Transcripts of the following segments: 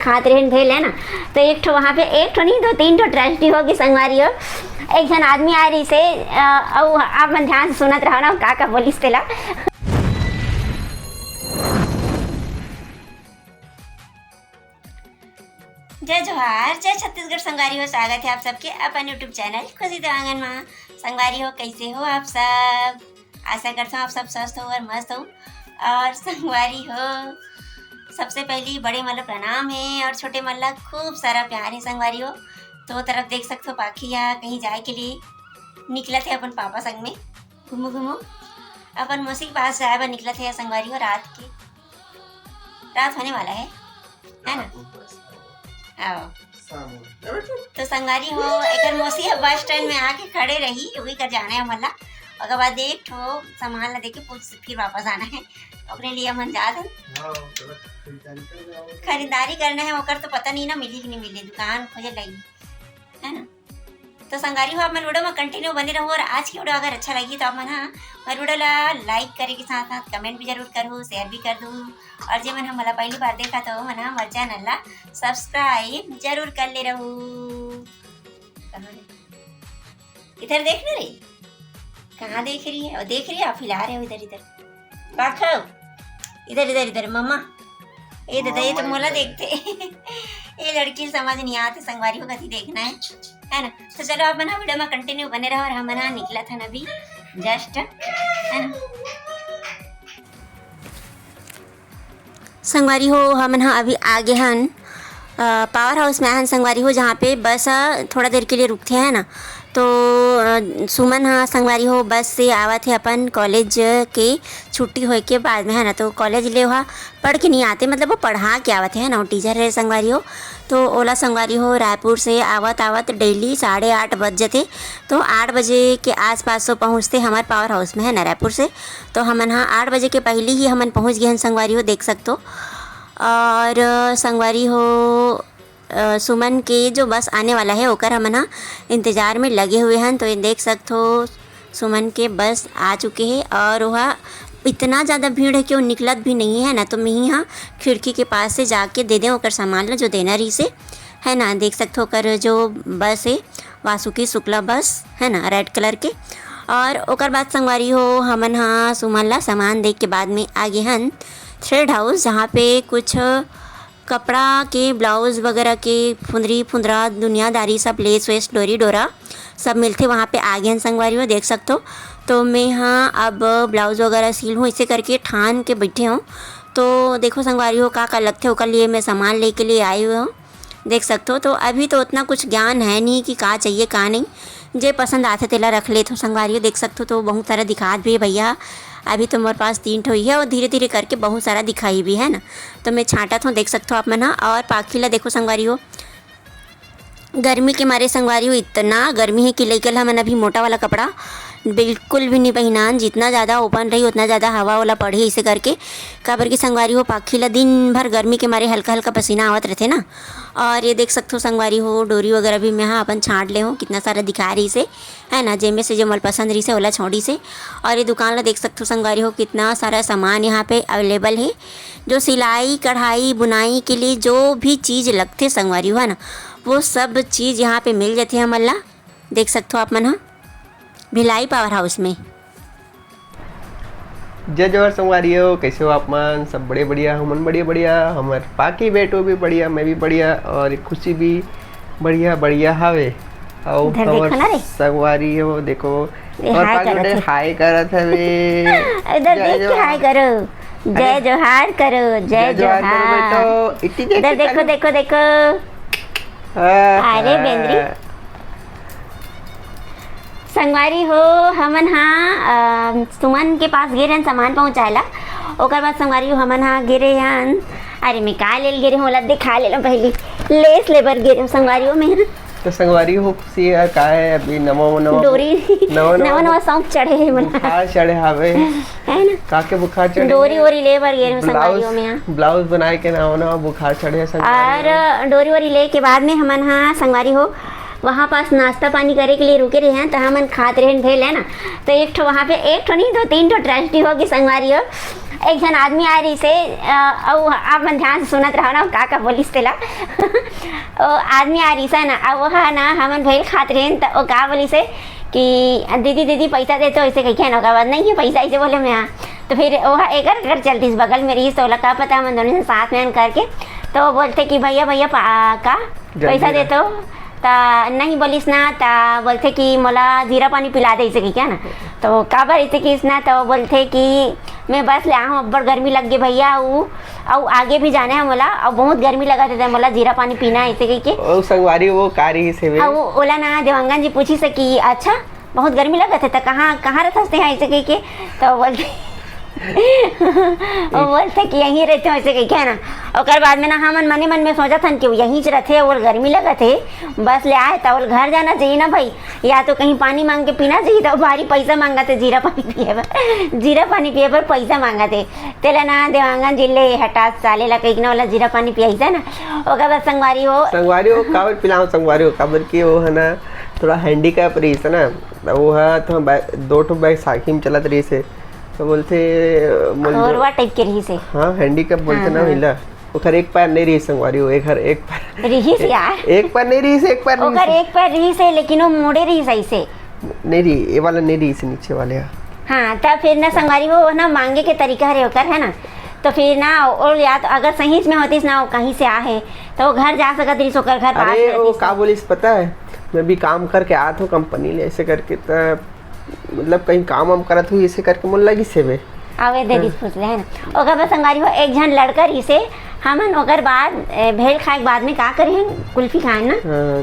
खात रहन भेल है ना, तो एक ठो वहाँ पे एक ठो नहीं 2-3 ठो ट्रेजेडी होगी संगवारी हो। एक जन आदमी आ रही से आप मन ध्यान से सुनत रहो ना का बोलिस तेला। जय जोहार, जय छत्तीसगढ़ संगवारी हो। स्वागत है आप सबके अपन यूट्यूब चैनल खुशी देवांगन में। संगवारी हो कैसे हो आप सब? आशा करता हूँ आप सब स्वस्थ हो और मस्त हो। और संगवारी हो सबसे पहली बड़े मतलब प्रणाम है और छोटे मतलब खूब सारा प्यार है। संगवारी हो तो तरफ देख सकते हो पाखी या कहीं जाए के लिए निकला थे अपन पापा संग में घूमो अपन मौसी के पास जाए निकला थे। संगवारी हो रात होने वाला है ना। आओ तो संगवारी हो एक मौसी बस स्टैंड में आके खड़े रही, वही कर जाना है मतलब। और बाद एक ठो सामान ला देके फिर वापस आना है। अपने लिए मन जा खरीदारी करना है। ओकर तो पता नहीं ना मिली कि नहीं मिली, दुकान खोजे लगी है ना। तो संगवारी हो आप मन वीडियो में कंटिन्यू बने रहो। और आज की वीडियो अगर अच्छा लगी तो आप मन मेरे वीडियो ला लाइक करे के साथ साथ कमेंट भी जरूर करूँ, शेयर भी कर दूँ। और जो मन हमारा पहली बार देखा तो मन हमारे चैनल ला सब्सक्राइब जरूर कर ले रहूँ। इधर देख ना रही, कहाँ देख रही है? और देख रही है आप हिला रहे हो इधर इधर पाखो, इधर इधर इधर मम्मा ये दादा ये तो मोला देखते ये लड़की समझ नहीं आते संगवारी हो कथी देखना है ना। तो चलो आप मना वीडियो में कंटिन्यू बने रहो। और हम मना निकला था अभी जस्ट है ना। संगवारी हो हम अभी आगे हन पावर हाउस में हन संगवारी हो, जहाँ पे बस थोड़ा देर के लिए रुकते हैं ना। तो सुमन संगवारी हो बस से आवत है अपन कॉलेज के छुट्टी होए के बाद में है ना। तो कॉलेज ले वहाँ पढ़ के नहीं आते, मतलब वो पढ़ा के आवत है ना, वो टीचर है संगवारी हो। तो ओला संगवारी हो रायपुर से आवत डेली 8:30 बज जाते। तो 8 बजे के आसपास तो पहुँचते हमारे पावर हाउस में है ना रायपुर से। तो हमन 8 बजे के पहले ही हमन पहुँच गए हैं संगवारी हो, देख सकते हो। और संगवारी हो सुमन के जो बस आने वाला है ओकर हमन इंतज़ार में लगे हुए हैं। तो ये देख सकते हो सुमन के बस आ चुके हैं। और वह इतना ज़्यादा भीड़ है कि वो निकलत भी नहीं है ना। तो मैं यहाँ खिड़की के पास से जाके दे दें ओकर सामान ला जो देना रही से है ना। देख सकते हो ओकर जो बस है वासुकी शुक्ला बस है ना, रेड कलर के। और ओकर बाद संगवारी हो हमन सुमन ला सामान देख के बाद में आगे हन थ्रेड हाउस, जहाँ पे कुछ कपड़ा के ब्लाउज़ वगैरह के फुंदरा दुनियादारी सब लेस वेस डोरी डोरा सब मिलते वहाँ पे आगे हैं संगवारी हो, देख सकते हो। तो मैं अब ब्लाउज़ वगैरह सील हूँ, इसे करके ठान के बैठे हूँ। तो देखो संगवारी हो का लगते हो, कल लिए मैं सामान ले के लिए आई हुई हूँ, देख सकते हो। तो अभी तो उतना कुछ ज्ञान है नहीं कि का चाहिए का नहीं, जे पसंद आते तेला रख ले। तो संगवारी हो देख सकते हो। तो बहुत सारा दिखात भी है भैया, अभी तो मेरे पास 3 ठो ही है और धीरे धीरे करके बहुत सारा दिखाई भी है ना। तो मैं छाँटत हूँ, देख सकते हो आप मन। और पाखी ला देखो संगवारी हो, गर्मी के मारे संगवारी हो इतना गर्मी है कि लेकर हमन अभी मोटा वाला कपड़ा बिल्कुल भी नहीं पहनान। जितना ज़्यादा ओपन रही उतना ज़्यादा हवा वाला पड़े, इसे करके काबर की संगवारी हो पाखी ला दिन भर गर्मी के मारे हल्का हल्का पसीना आवत रहते ना। और ये देख सकते हो संगवारी हो डोरी वगैरह भी मैं अपन छाँट ले हूँ, कितना सारा दिखा रही से है ना, जेमे से जो मल पसंद रही से ओला छोड़ी से। और ये दुकान ला देख सकते हो संगवारी हो कितना सारा सामान यहाँ पे अवेलेबल है, जो सिलाई कढ़ाई बुनाई के लिए जो भी चीज़ लगते संगवारी हो है ना, वो सब चीज़ यहाँ पे मिल जाती है हमन ला, देख सकते हो आप मन भिलाई पावर हाउस में। जय जोहर संगवारी हो, कैसे हो आप मन? सब बड़े बढ़िया, हमन बढ़िया हमार पाकी बेटो भी बढ़िया, मैं भी बढ़िया और खुशी भी बढ़िया हवे। और हमार संगवारी हो देखो और पाकी बेटे हाय करत हवे। इधर देख के हाय करो, जय जोहार करो, जय जोहार। इधर देखो देखो देखो, अरे बेंद्री संगवारी हो हमन सुमन के पास गे रहन सामान पहुँचाएला। ओकर बाद संगवारी हो हमन गे रहे हन, अरे मैं का ले गे रहे होला दिखा ले पहले लेस लेबर गे रहे संगवारी हो मैं। तो संगवारी हो खुशी है का है अभी नवा डोरी नवा सौंप चढ़े है मन बुखार चढ़े हवे है ना, काके बुखार चढ़े डोरी वोरी लेबर गे रहे संगवारी हो मैं ब्लाउज बनाए के नवा बुखार चढ़े संगवारी। और डोरी वोरी ले के बाद में हमन संगवारी हो वहाँ पास नाश्ता पानी करे के लिए रुके रहे हैं। तो हमन खात रहन भेल है ना। तो एक ठो वहाँ पे एक ठो नहीं 2-3 ठो ट्रेजेडी होगी संगवारी हो। एक जन आदमी आ रही से और आप मन ध्यान से सुनत रहो ना का बोलिस तेला आदमी आ रही से ना अब वह ना हमन भेल खात रहे तो वो का बोली से कि दीदी दीदी पैसा दे तो ऐसे कही ना बाद नहीं है पैसा ऐसे बोले मैं तो फिर वह एक घर चलती बगल में रही तो का पता हम दोनों से साथ में करके तो वो बोलते कि भैया भैया का पैसा दे तो नहीं बोलिस ना ता बोलते कि मोला जीरा पानी पिला दे इसे क्या ना तो काबर ऐसे कि ना तो बोलते कि मैं बस ले आऊँ अब्बर गर्मी लग गई भैया और आगे भी जाना है मोला और बहुत गर्मी लगा था मोला जीरा पानी पीना है ऐसे कही के ओ संगवारी वो कारी से वो ओला ना देवांगन जी पूछी से कि अच्छा बहुत गर्मी लगा था तो कहाँ रहते हैं ऐसे कही के तो बोलते वो बोलते कि यहीं रहते हो ऐसे कही क्या ना और बाद में ना हमन मने मन में सोचा था कि यहीं से रहते और गर्मी लगा थे बस ले आए तो और घर जाना चाहिए ना भाई या तो कहीं पानी मांग के पीना चाहिए तो भारी पैसा मांगा थे जीरा पानी पिए पर पैसा मांगा थे तेला ना देवांगन जिले हटा साले ला कहीं ना वाला जीरा पानी पियाई था ना ओकर बाद संगवारी हो काबर पिलाओ संगवारी हो काबर की वो है ना थोड़ा हैंडीकैप रही है ना वो है तो दो ठो बैग साइकिल में चलत रही से तो बोलते खोरवा टाइप के रही से हाँ हैंडीकैप बोलते ना हिला ओकर एक पैर नहीं रही संगवारी हो एक पैर रही से यार एक पैर नहीं रही से एक पैर ओकर एक पैर रही से लेकिन वो मोड़े रही सही से नहीं रही ये वाला नहीं रही से नीचे वाले हाँ तब फिर ना संगवारी वो ना मांगे के तरीका है होकर है ना तो फिर ना और या तो अगर सही में होतीस ना वो कहीं से आए तो वो घर जा सकत रही सोकर घर पास अरे वो का बोलिस पता है मैं भी काम करके आया था कंपनी ले ऐसे करके मतलब कहीं काम वाम करत हुई ऐसे करके मन लगी से आवे दे दिस पूछ ले है ना ओकर बाद संगवारी हो एक जन लड़का रही से हमन ओकर बाद भेल खाए के बाद में का करे हैं कुल्फी खाए ना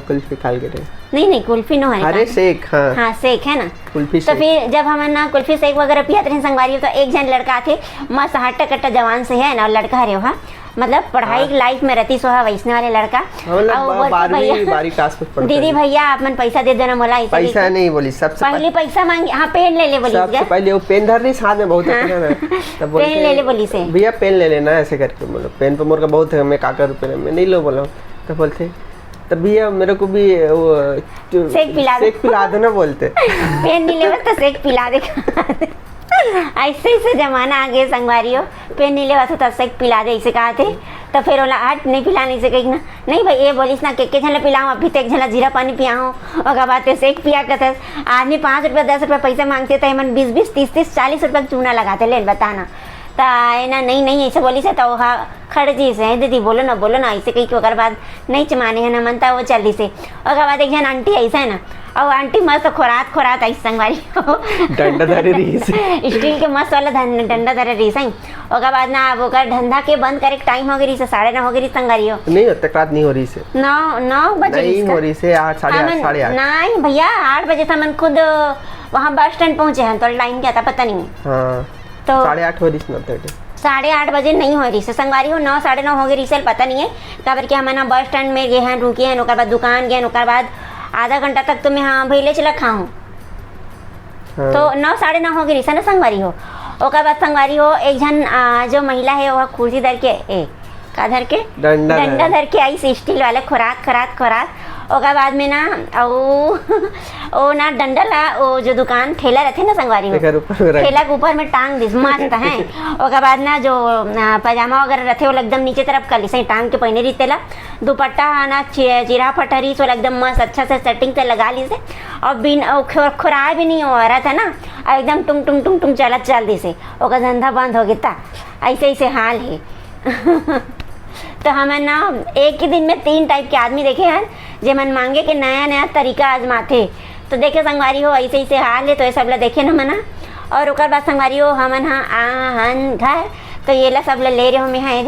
कुल्फी खाल के नहीं कुल्फी नो है अरे शेक हाँ शेक है ना कुल्फी तो फिर जब हम ना कुल्फी शेक वगैरह पियाते रहे संगवारी तो एक जन लड़का थे मस्त हट्टा कट्टा जवान से है ना लड़का है वहाँ मतलब पढ़ाई लाइफ में रहती सोहा वैसने वाले लड़का दीदी भैया आप मन पैसा दे देना मोला पैसा नहीं बोली सबसे पहले पैसा मांगी हाँ पेन ले बोली सबसे पहले वो पेन धर रही साथ में बहुत पेन ले बोली से भैया पेन ले लेना ऐसे करके बोलो पेन पे मोर का बहुत है मैं काका रुपये में नहीं लो बोला तो बोलते तब भैया मेरे को भी वो शेक पिला दो ना बोलते पेन नहीं ले तो शेक पिला दे ऐसे जमाना आ गया संगवारियों पेन नहीं लेवा तो शेक पिला दे ऐसे कहा थे तो फिर बोला हट नहीं पिलाने से कहीं ना नहीं भाई ये बोलिस ना के झला पिलाऊँ अभी तक झला जीरा पानी पियाऊँ और बाद शेक पिया करते आदमी 5 रुपया 10 रुपया पैसा मांगते तो मन 20 30 40 रुपया चूना लगाते ले बताना तो ना नहीं ऐसे बोली से तो हाँ खड़जी से दीदी बोलो ना ऐसे कहीं के बाद नहीं चमाने है ना मनता वो चल से और बाद एक जन आंटी ऐसा है ना और आंटी मस्त खोरात ऐसे संगवारी डंडा धरे रही स्टील के मस्त वाला डंडा धरे रही सही और बाद ना अब धंधा के बंद करे टाइम हो गई से 9:30 हो गई संगवारी हो नहीं तक रात नहीं हो रही से 9 बजे नहीं हो रही से 8 साढ़े 8 नहीं भैया 8 बजे था मन खुद वहाँ बस स्टैंड पहुँचे हैं तो टाइम क्या था पता नहीं तो 8:30 हो रही से 8:30 बजे नहीं हो रही से संगवारी हो 9 9:30 हो गई रिसल पता नहीं है काबर के हम ना बस स्टैंड में गए हैं रुके हैं बाद दुकान गए बाद आधा घंटा तक तो मैं हाँ भैले चला खाऊँ तो 9 9:30 हो गई रिसल ना संगवारी हो ओकर बाद संगवारी हो एक जन जो महिला है वह कुर्सी धर के का धर के डंडा धर के आई स्टील वाले खोरात ओकर बाद में ना ओ ना डंडा ला वो जो दुकान ठेला रहते ना संगवारी हो ठेला के ऊपर में टांग दिस मस्त है ओकर बाद ना जो पजामा वगैरह रहते वो एकदम नीचे तरफ कर सही टांग के पहने रही तेला दुपट्टा ना चिरा फटरी सो एकदम मस्त अच्छा से सेटिंग से लगा ली से और बिन खुराए भी नहीं हो रहा था ना एकदम टुंग चल दी से ओकर धंधा बंद हो गया ऐसे हाल है तो हमें ना एक ही दिन में 3 टाइप के आदमी देखे हैं जे मन मांगे के नया तरीका आजमाते तो देखे संगवारी हो ऐसे हाल है तो ये सब ला देखे ना मना और ओकर बाद संगवारी हो हमन आहन घर तो ये ला सब ला ले रहे हो मैं है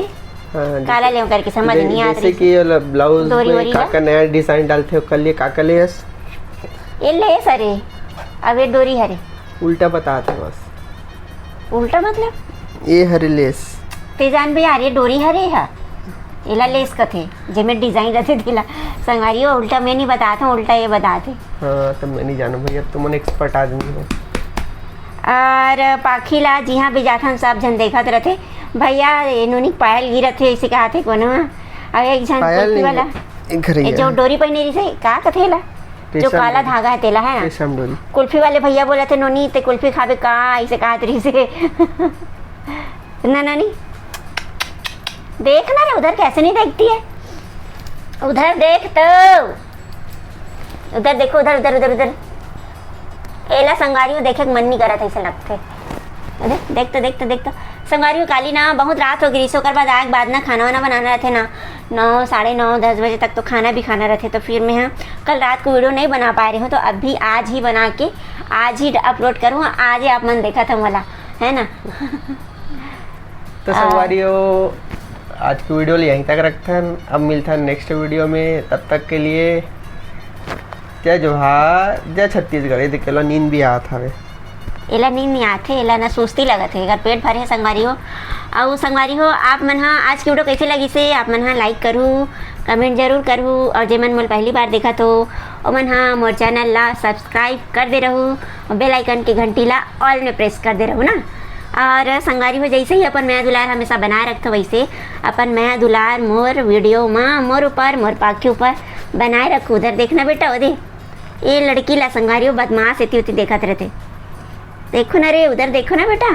काला ले करके समझ नहीं आ रही जैसे कि ब्लाउज में का नया डिजाइन डालते हो कल ये का ले ये ले सरे अब ये डोरी हरे उल्टा बताते बस उल्टा मतलब ये हरे लेस तेजान भी आ रही डोरी हरे है इला लेस कथे जेमें डिजाइन रहते दिला संगवारी हो उल्टा मैं नहीं बताता हूँ उल्टा ये बताते हाँ तब मैं नहीं जानू भैया तुम एक्सपर्ट आदमी हो और पाखीला जी हाँ भी जाता सब जन देखा रहते भैया नूनी पायल गिरत थे ऐसे कहा थे कोनो अब एक जन कुल्फी वाला जो डोरी पहने रही से का कथेला जो काला धागा है तेला है ना कुल्फी वाले भैया बोला थे नोनी ते कुल्फी खावे का ऐसे कहा रही से ना नानी, देख ना रे, उधर कैसे नहीं देखती है, उधर देख तो, उधर देखो, उधर उधर उधर उधर। एला संगारियों देखे मन नहीं करा था, ऐसे लगते। अरे देख तो संगारियों काली ना बहुत रात हो गई, सोकर बाद ना खाना वाना बनाना रहते ना, 9 साढ़े 9 10 बजे तक तो खाना भी खाना रहते। तो फिर मैं हाँ कल रात को वीडियो नहीं बना पा रही हूँ, तो अभी आज ही बना के आज ही अपलोड करूँ। आज ही आप मन देखा था वाला, है ना। तो संगवारियों आज की वीडियो यहीं तक रखते हैं, अब मिलता है नेक्स्ट वीडियो में। तब तक के लिए जय जोहार, जय छत्तीसगढ़। देखेलो नींद भी आता है, एला नींद नहीं आते, एला ना सुस्ती लगत है, अगर पेट भरे है संगवारी हो। और संगवारी हो आप मन हाँ आज की वीडियो कैसे लगी से आप मन हाँ लाइक करूँ, कमेंट जरूर करूँ, और जे मन मोल पहली बार देखा तो ओ मन हाँ मोर चैनल ला सब्सक्राइब कर दे रहूँ, और बेल आइकन की घंटी ला ऑल में प्रेस कर दे रहूँ ना। और संगवारी हो जैसे ही अपन मैं दुलार हमेशा बनाए रखते, वैसे अपन मैं दुलार मोर वीडियो माँ मोर ऊपर मोर पाखी ऊपर बनाए रखूँ। उधर देखना बेटा, वो दे ये लड़की ला संगवारी हो बदमाश इतनी उतनी देखत रहते, देखो ना रे, उधर देखो ना बेटा।